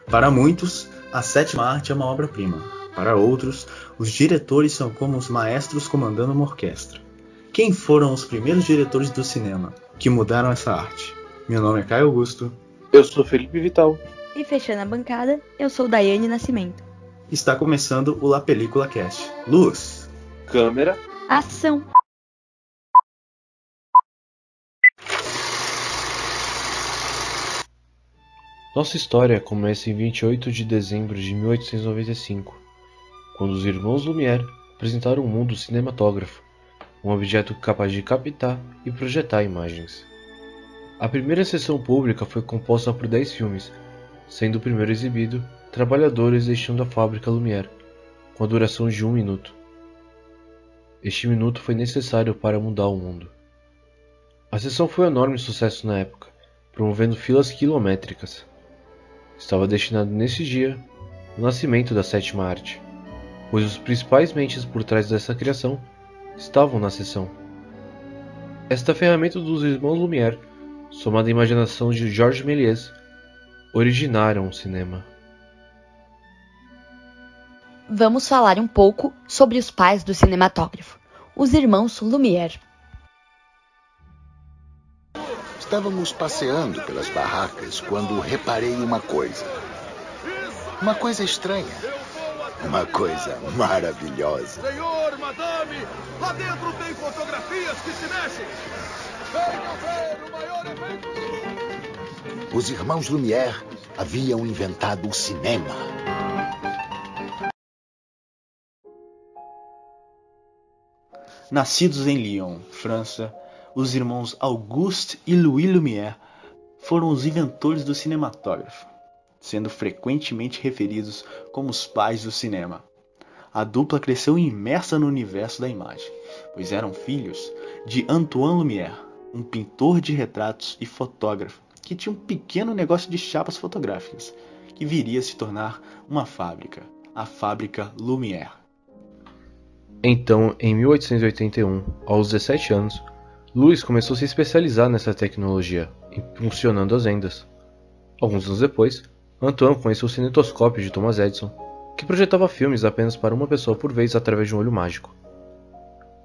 Para muitos, a sétima arte é uma obra-prima. Para outros, os diretores são como os maestros comandando uma orquestra. Quem foram os primeiros diretores do cinema que mudaram essa arte? Meu nome é Caio Augusto. Eu sou Felipe Vital. E fechando a bancada, eu sou Daiane Nascimento. Está começando o La Película Cast. Luz, câmera, ação. Nossa história começa em 28 de dezembro de 1895, quando os irmãos Lumière apresentaram ao mundo o cinematógrafo, um objeto capaz de captar e projetar imagens. A primeira sessão pública foi composta por 10 filmes, sendo o primeiro exibido Trabalhadores deixando a fábrica Lumière, com a duração de 1 minuto. Este minuto foi necessário para mudar o mundo. A sessão foi um enorme sucesso na época, promovendo filas quilométricas. Estava destinado nesse dia o nascimento da sétima arte, pois os principais mentes por trás dessa criação estavam na sessão. Esta ferramenta dos irmãos Lumière, somada à imaginação de Georges Méliès, originaram o cinema. Vamos falar um pouco sobre os pais do cinematógrafo, os irmãos Lumière. Estávamos passeando pelas barracas quando reparei uma coisa. Uma coisa estranha. Uma coisa maravilhosa. Senhor, madame, lá dentro tem fotografias que se mexem. Venham ver o maior evento. Os irmãos Lumière haviam inventado o cinema. Nascidos em Lyon, França, os irmãos Auguste e Louis Lumière foram os inventores do cinematógrafo, sendo frequentemente referidos como os pais do cinema. A dupla cresceu imersa no universo da imagem, pois eram filhos de Antoine Lumière, um pintor de retratos e fotógrafo que tinha um pequeno negócio de chapas fotográficas, que viria a se tornar uma fábrica, a Fábrica Lumière. Então, em 1881, aos 17 anos, Louis começou a se especializar nessa tecnologia, impulsionando as vendas. Alguns anos depois, Antoine conheceu o cinetoscópio de Thomas Edison, que projetava filmes apenas para uma pessoa por vez através de um olho mágico.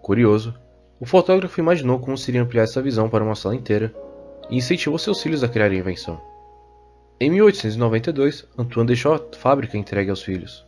Curioso, o fotógrafo imaginou como seria ampliar essa visão para uma sala inteira e incentivou seus filhos a criarem a invenção. Em 1892, Antoine deixou a fábrica entregue aos filhos.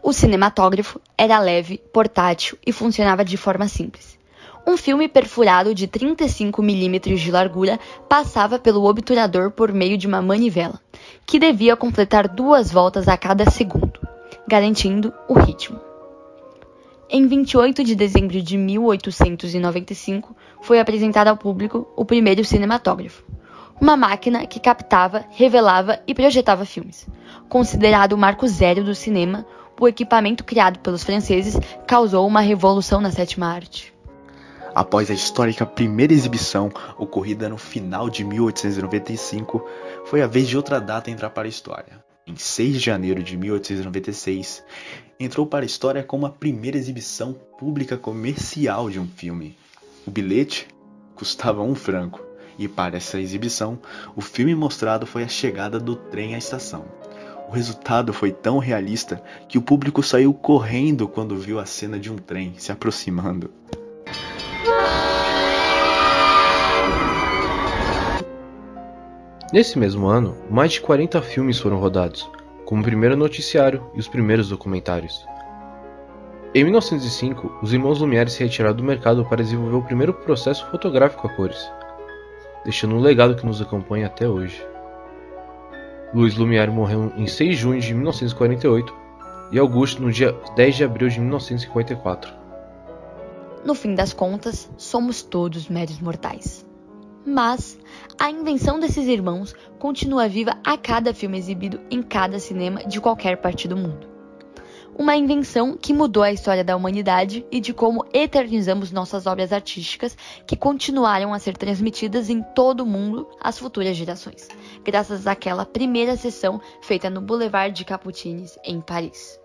O cinematógrafo era leve, portátil e funcionava de forma simples. Um filme perfurado de 35 mm de largura passava pelo obturador por meio de uma manivela, que devia completar 2 voltas a cada segundo, garantindo o ritmo. Em 28 de dezembro de 1895, foi apresentado ao público o primeiro cinematógrafo, uma máquina que captava, revelava e projetava filmes. Considerado o marco zero do cinema, o equipamento criado pelos franceses causou uma revolução na sétima arte. Após a histórica primeira exibição, ocorrida no final de 1895, foi a vez de outra data entrar para a história. Em 6 de janeiro de 1896, entrou para a história como a primeira exibição pública comercial de um filme. O bilhete custava 1 franco, e para essa exibição, o filme mostrado foi a chegada do trem à estação. O resultado foi tão realista que o público saiu correndo quando viu a cena de um trem se aproximando. Nesse mesmo ano, mais de 40 filmes foram rodados, como o primeiro noticiário e os primeiros documentários. Em 1905, os irmãos Lumière se retiraram do mercado para desenvolver o primeiro processo fotográfico a cores, deixando um legado que nos acompanha até hoje. Louis Lumière morreu em 6 de junho de 1948 e Auguste no dia 10 de abril de 1954. No fim das contas, somos todos meros mortais. Mas a invenção desses irmãos continua viva a cada filme exibido em cada cinema de qualquer parte do mundo. Uma invenção que mudou a história da humanidade e de como eternizamos nossas obras artísticas que continuaram a ser transmitidas em todo o mundo às futuras gerações, graças àquela primeira sessão feita no Boulevard de Capucines, em Paris.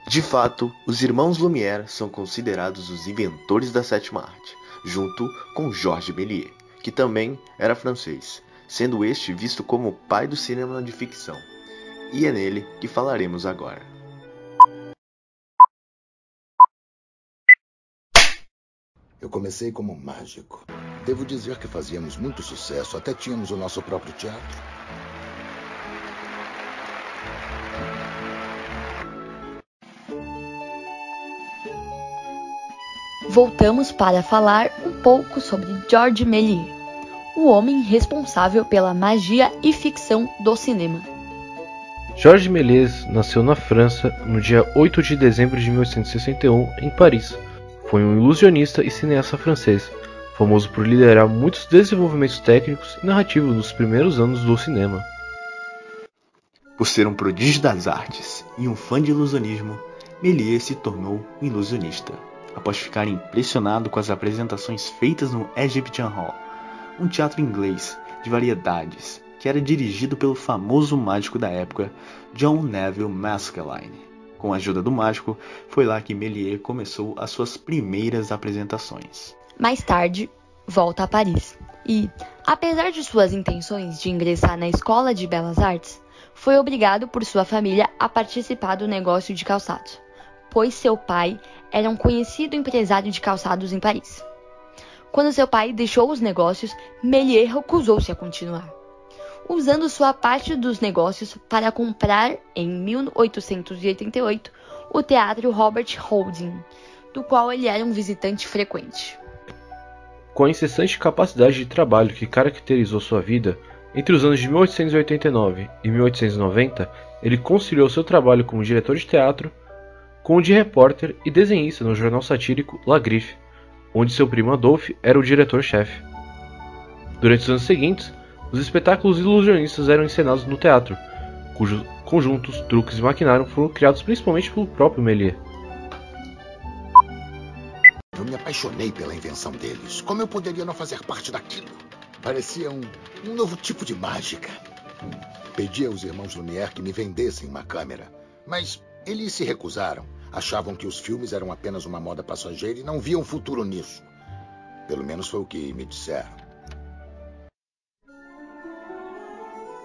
De fato, os irmãos Lumière são considerados os inventores da sétima arte, junto com Georges Méliès, que também era francês, sendo este visto como o pai do cinema de ficção. E é nele que falaremos agora. Eu comecei como mágico. Devo dizer que fazíamos muito sucesso, até tínhamos o nosso próprio teatro. Voltamos para falar um pouco sobre Georges Méliès, o homem responsável pela magia e ficção do cinema. Georges Méliès nasceu na França no dia 8 de dezembro de 1861, em Paris. Foi um ilusionista e cineasta francês, famoso por liderar muitos desenvolvimentos técnicos e narrativos nos primeiros anos do cinema. Por ser um prodígio das artes e um fã de ilusionismo, Méliès se tornou um ilusionista, após ficar impressionado com as apresentações feitas no Egyptian Hall, um teatro inglês de variedades que era dirigido pelo famoso mágico da época, John Neville Maskelyne. Com a ajuda do mágico, foi lá que Méliès começou as suas primeiras apresentações. Mais tarde, volta a Paris e, apesar de suas intenções de ingressar na Escola de Belas Artes, foi obrigado por sua família a participar do negócio de calçados, pois seu pai era um conhecido empresário de calçados em Paris. Quando seu pai deixou os negócios, Méliès recusou-se a continuar, usando sua parte dos negócios para comprar, em 1888, o Teatro Robert Houdin, do qual ele era um visitante frequente. Com a incessante capacidade de trabalho que caracterizou sua vida, entre os anos de 1889 e 1890, ele conciliou seu trabalho como diretor de teatro com o de repórter e desenhista no jornal satírico La Griffe, onde seu primo Adolphe era o diretor-chefe. Durante os anos seguintes, os espetáculos ilusionistas eram encenados no teatro, cujos conjuntos, truques e maquinário foram criados principalmente pelo próprio Méliès. Eu me apaixonei pela invenção deles. Como eu poderia não fazer parte daquilo? Parecia um novo tipo de mágica. Pedi aos irmãos Lumière que me vendessem uma câmera, mas eles se recusaram. Achavam que os filmes eram apenas uma moda passageira e não viam futuro nisso. Pelo menos foi o que me disseram.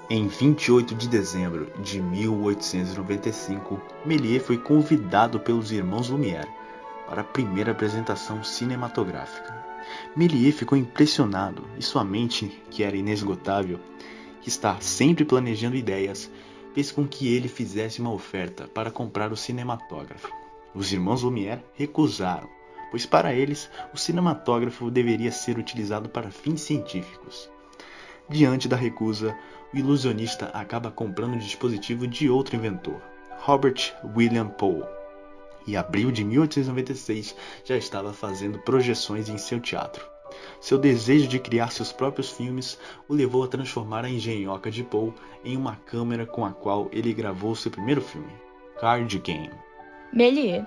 Em 28 de dezembro de 1895, Méliès foi convidado pelos irmãos Lumière para a primeira apresentação cinematográfica. Méliès ficou impressionado e sua mente, que era inesgotável, que está sempre planejando ideias, fez com que ele fizesse uma oferta para comprar o cinematógrafo. Os irmãos Lumière recusaram, pois para eles o cinematógrafo deveria ser utilizado para fins científicos. Diante da recusa, o ilusionista acaba comprando o dispositivo de outro inventor, Robert William Poole. Em abril de 1896 já estava fazendo projeções em seu teatro. Seu desejo de criar seus próprios filmes o levou a transformar a engenhoca de Poole em uma câmera com a qual ele gravou seu primeiro filme, Card Game. Méliès,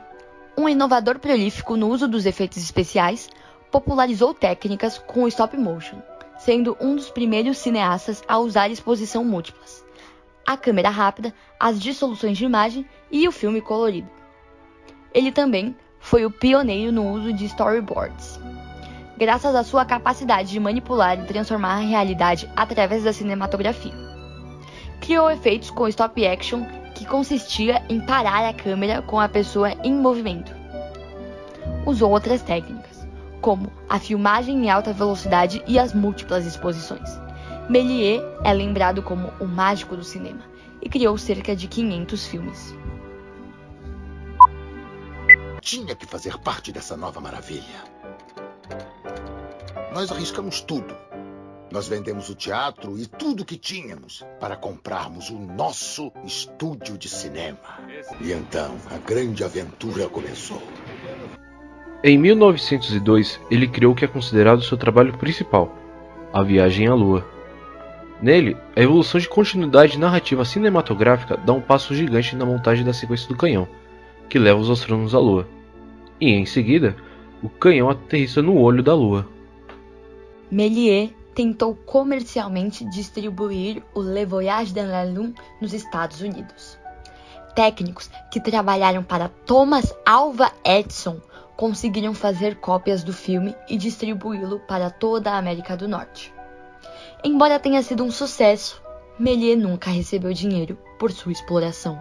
um inovador prolífico no uso dos efeitos especiais, popularizou técnicas com o stop motion, sendo um dos primeiros cineastas a usar exposição múltiplas, a câmera rápida, as dissoluções de imagem e o filme colorido. Ele também foi o pioneiro no uso de storyboards, graças à sua capacidade de manipular e transformar a realidade através da cinematografia. Criou efeitos com stop action, que consistia em parar a câmera com a pessoa em movimento. Usou outras técnicas, como a filmagem em alta velocidade e as múltiplas exposições. Méliès é lembrado como o mágico do cinema e criou cerca de 500 filmes. Tinha que fazer parte dessa nova maravilha. Nós arriscamos tudo. Nós vendemos o teatro e tudo que tínhamos para comprarmos o nosso estúdio de cinema. E então, a grande aventura começou. Em 1902, ele criou o que é considerado seu trabalho principal, A Viagem à Lua. Nele, a evolução de continuidade narrativa cinematográfica dá um passo gigante na montagem da sequência do canhão, que leva os astrônomos à Lua. E, em seguida, o canhão aterrissa no olho da Lua. Méliès tentou comercialmente distribuir o Le Voyage dans la Lune nos Estados Unidos. Técnicos que trabalharam para Thomas Alva Edison conseguiram fazer cópias do filme e distribuí-lo para toda a América do Norte. Embora tenha sido um sucesso, Méliès nunca recebeu dinheiro por sua exploração.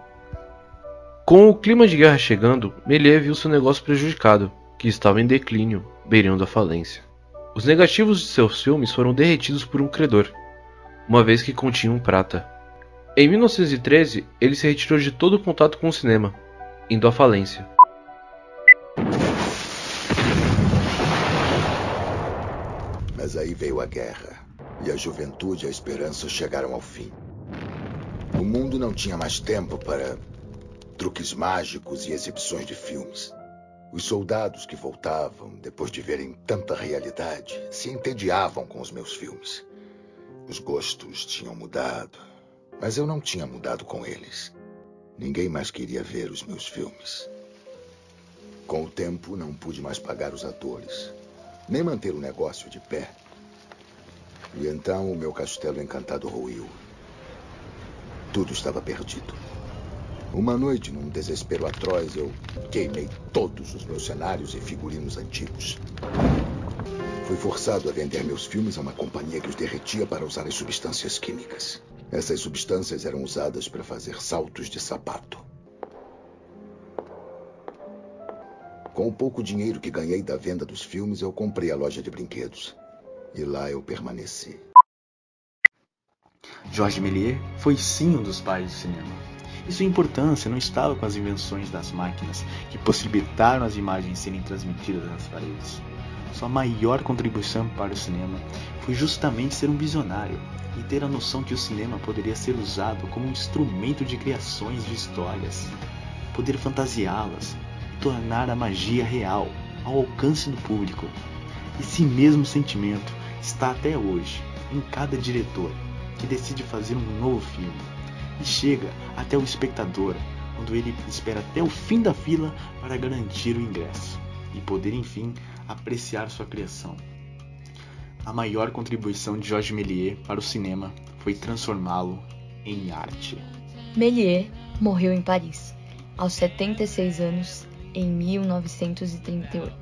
Com o clima de guerra chegando, Méliès viu seu negócio prejudicado, que estava em declínio, beirando a falência. Os negativos de seus filmes foram derretidos por um credor, uma vez que continham prata. Em 1913, ele se retirou de todo o contato com o cinema, indo à falência. Mas aí veio a guerra, e a juventude e a esperança chegaram ao fim. O mundo não tinha mais tempo para truques mágicos e exibições de filmes. Os soldados que voltavam, depois de verem tanta realidade, se entediavam com os meus filmes. Os gostos tinham mudado, mas eu não tinha mudado com eles. Ninguém mais queria ver os meus filmes. Com o tempo, não pude mais pagar os atores, nem manter o negócio de pé. E então o meu castelo encantado ruiu. Tudo estava perdido. Uma noite, num desespero atroz, eu queimei todos os meus cenários e figurinos antigos. Fui forçado a vender meus filmes a uma companhia que os derretia para usar as substâncias químicas. Essas substâncias eram usadas para fazer saltos de sapato. Com o pouco dinheiro que ganhei da venda dos filmes, eu comprei a loja de brinquedos. E lá eu permaneci. Georges Méliès foi sim um dos pais do cinema. E sua importância não estava com as invenções das máquinas que possibilitaram as imagens serem transmitidas nas paredes. Sua maior contribuição para o cinema foi justamente ser um visionário e ter a noção que o cinema poderia ser usado como um instrumento de criações de histórias, poder fantasiá-las e tornar a magia real ao alcance do público. Esse mesmo sentimento está até hoje em cada diretor que decide fazer um novo filme e chega até o espectador quando ele espera até o fim da fila para garantir o ingresso e poder enfim apreciar sua criação. A maior contribuição de Georges Méliès para o cinema foi transformá-lo em arte. Méliès morreu em Paris, aos 76 anos, em 1938.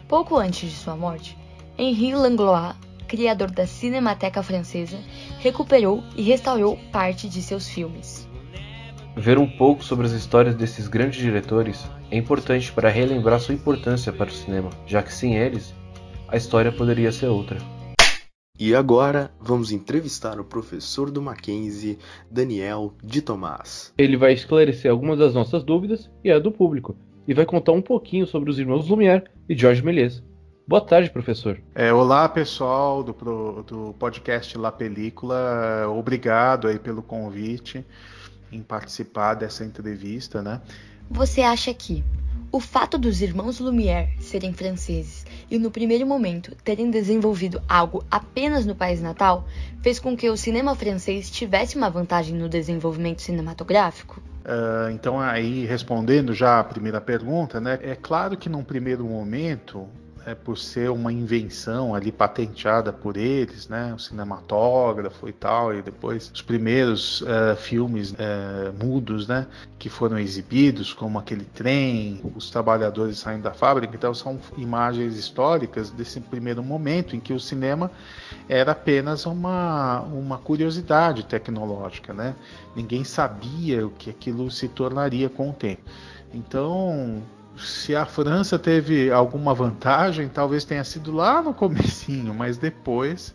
Pouco antes de sua morte, Henri Langlois, criador da Cinemateca Francesa, recuperou e restaurou parte de seus filmes. Ver um pouco sobre as histórias desses grandes diretores é importante para relembrar sua importância para o cinema, já que sem eles, a história poderia ser outra. E agora, vamos entrevistar o professor do Mackenzie, Daniel de Tomás. Ele vai esclarecer algumas das nossas dúvidas e a do público, e vai contar um pouquinho sobre os irmãos Lumière e Georges Méliès. Boa tarde, professor. Olá, pessoal do podcast La Película. Obrigado aí pelo convite em participar dessa entrevista, né? Você acha que o fato dos irmãos Lumière serem franceses e no primeiro momento terem desenvolvido algo apenas no país natal fez com que o cinema francês tivesse uma vantagem no desenvolvimento cinematográfico? Então, aí respondendo já a primeira pergunta, né? É claro que num primeiro momento, por ser uma invenção ali patenteada por eles, né, o cinematógrafo e tal, e depois os primeiros filmes mudos, né, que foram exibidos, como aquele trem, os trabalhadores saindo da fábrica, então são imagens históricas desse primeiro momento em que o cinema era apenas uma curiosidade tecnológica, né? Ninguém sabia o que aquilo se tornaria com o tempo. Então, se a França teve alguma vantagem, talvez tenha sido lá no comecinho, mas depois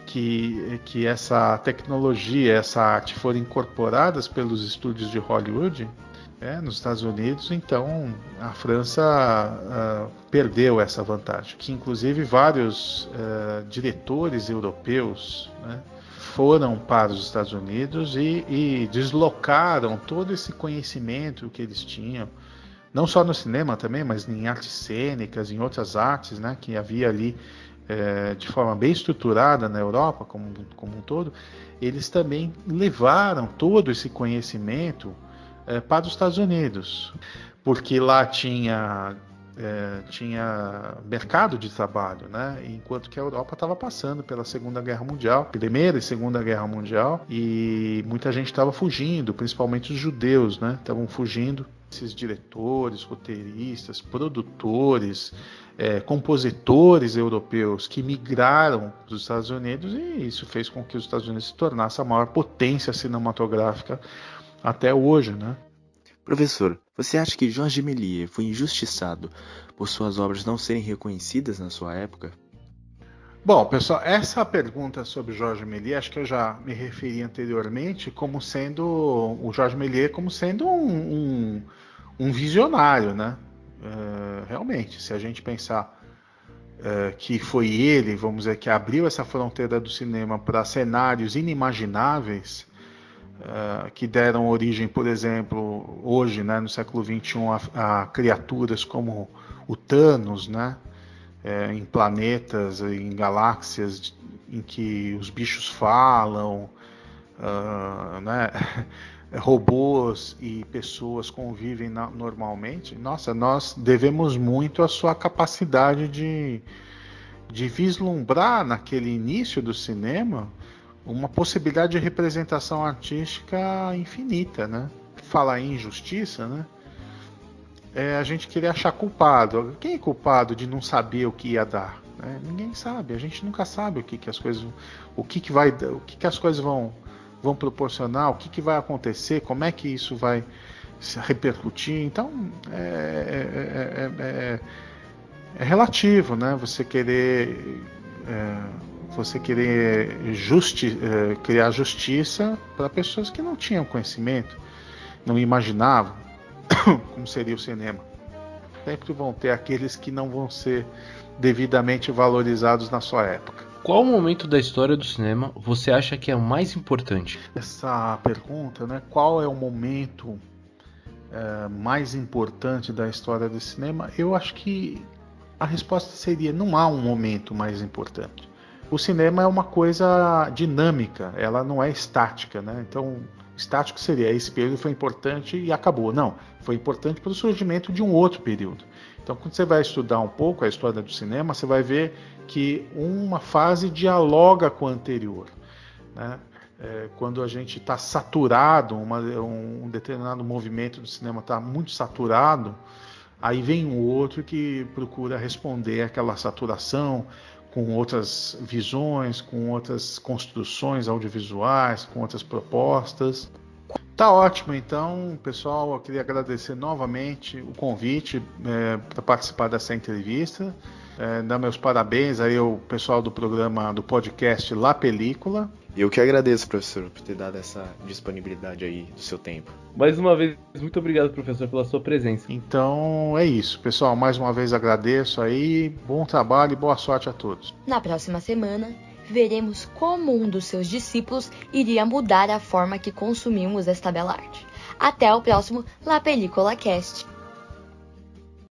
que essa tecnologia, essa arte foram incorporadas pelos estúdios de Hollywood, nos Estados Unidos, então a França perdeu essa vantagem, que inclusive vários diretores europeus, né, foram para os Estados Unidos e deslocaram todo esse conhecimento que eles tinham, não só no cinema também, mas em artes cênicas, em outras artes, né, que havia ali de forma bem estruturada na Europa como um todo. Eles também levaram todo esse conhecimento para os Estados Unidos, porque lá tinha tinha mercado de trabalho, né? Enquanto que a Europa estava passando pela Segunda Guerra Mundial, Primeira e Segunda Guerra Mundial, e muita gente estava fugindo, principalmente os judeus, né? Estavam fugindo. Esses diretores, roteiristas, produtores, compositores europeus que migraram para os Estados Unidos, e isso fez com que os Estados Unidos se tornasse a maior potência cinematográfica até hoje, né? Professor, você acha que Georges Méliès foi injustiçado por suas obras não serem reconhecidas na sua época? Bom, pessoal, essa pergunta sobre Georges Méliès, acho que eu já me referi anteriormente como sendo o Georges Méliès como sendo um visionário, né? Realmente, se a gente pensar que foi ele, vamos dizer, que abriu essa fronteira do cinema para cenários inimagináveis, que deram origem, por exemplo, hoje, né, no século XXI, a criaturas como o Thanos, né? Em planetas, em galáxias em que os bichos falam, né? Robôs e pessoas convivem normalmente. Nossa, nós devemos muito à sua capacidade de vislumbrar naquele início do cinema uma possibilidade de representação artística infinita, né? Falar em injustiça, né? A gente querer achar culpado. Quem é culpado de não saber o que ia dar? Ninguém sabe. A gente nunca sabe o que as coisas, o que as coisas vão proporcionar, o que vai acontecer, como é que isso vai se repercutir. Então é relativo, né? Você querer criar justiça para pessoas que não tinham conhecimento, não imaginavam como seria o cinema. Sempre vão ter aqueles que não vão ser devidamente valorizados na sua época. Qual momento da história do cinema você acha que é o mais importante? Essa pergunta, né? Qual é o momento mais importante da história do cinema? Eu acho que a resposta seria: não há um momento mais importante. O cinema é uma coisa dinâmica, ela não é estática, né? Então, estático seria: esse período foi importante e acabou. Não, foi importante para o surgimento de um outro período. Então, quando você vai estudar um pouco a história do cinema, você vai ver que uma fase dialoga com a anterior, né? Quando a gente está saturado, um determinado movimento do cinema está muito saturado, aí vem um outro que procura responder àquela saturação com outras visões, com outras construções audiovisuais, com outras propostas. Tá ótimo, então, pessoal, eu queria agradecer novamente o convite para participar dessa entrevista, dar meus parabéns aí ao pessoal do programa, do podcast La Película. Eu que agradeço, professor, por ter dado essa disponibilidade aí do seu tempo. Mais uma vez, muito obrigado, professor, pela sua presença. Então é isso, pessoal, mais uma vez agradeço aí, bom trabalho e boa sorte a todos. Na próxima semana, veremos como um dos seus discípulos iria mudar a forma que consumimos esta bela arte. Até o próximo La Película Cast.